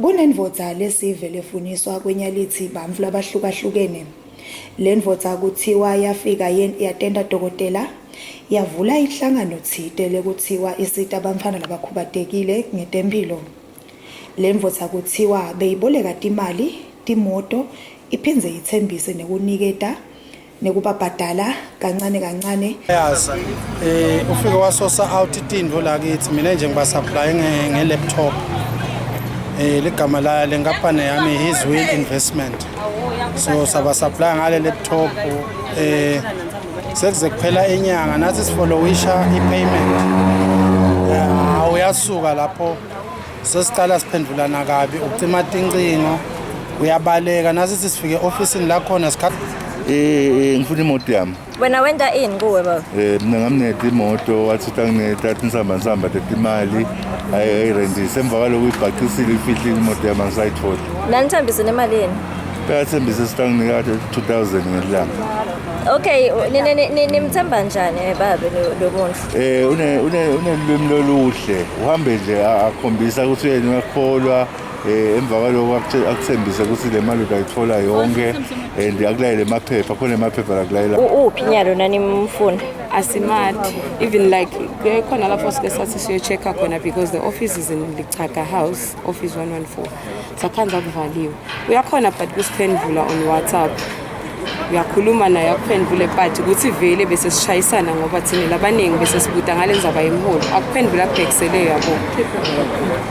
Kunendvodza lesive lefuniswa kwenyalithi bantfu labahlukahlukene. Le ndvodza kuthiwa yafika yatenda dokotela yavula ihlangano thile lekuthiwa isita abamfana labakhubatekile ngetemphilo. Le ndvodza kuthiwa beyiboleka timali, timoto, iphindze ithembise nekuniketa nekubabhadala kancane kancane. Yazi ufike wasosa out itindvo lakithi mina nje ngibasupply nge-laptop. Ligama la lengapane yami his will investment. So sabasupply ngale laptop sekuze kuphela inyanga nathi sifollowisha i-payment. Uyasuka lapho sesicala siphendulana kabi ukucima tincingo uyabaleka nathi sifike officeini la khona sikhathi ngifuna imoto yami. Wena wenda ini kuwe baba? Mina ngamnetha imoto wathi utanginetha insamba tetimali ayirendise emva kwalokho ibhaqisile ifihlile imoto yami angisayithola. Nanithambise nemalini? Bathembise sitanginika 2000 ngelanga. Okay, nimthemba njani baba lo muntu? Unelimi loluhle uhambe nje akhombisa ukuthi yena uyakholwa emva kwalokho akuthembise ukuthi le mali uyayithola yonke and akulayele emaphepha khona emaphepha lakulayela. Uphi nyalo nanimfuna? Asimathi even like khona lapho sike sathi siyo check khona because the office is in Lichaka House, office 114. Sakhanza kuvaliwe. Uyakhona but kusiphendula on WhatsApp. Uyakhuluma naye akuphendule but ukuthi vele bese sishayisana ngoba thina labaningi bese sibuda ngalenzaba yemholo. Akuphendula kubhekisele yabo.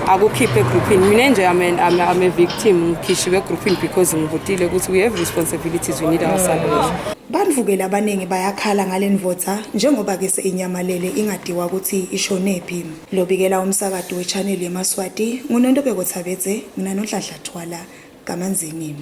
Akukhiphe groupini. Mina nje I'm a victim ngikhishiwe groupini because ngibutile ukuthi we have responsibilities, we need our salary. Bandvukela abaningi bayakhala ngale ndvodza njengoba ke seinyamalele ingadiwa ukuthi ishonephi. Lobikela umsakado wechannel yemaswati nguNondobeko Thabetse mina noNhlanhla Thwala kaManzini.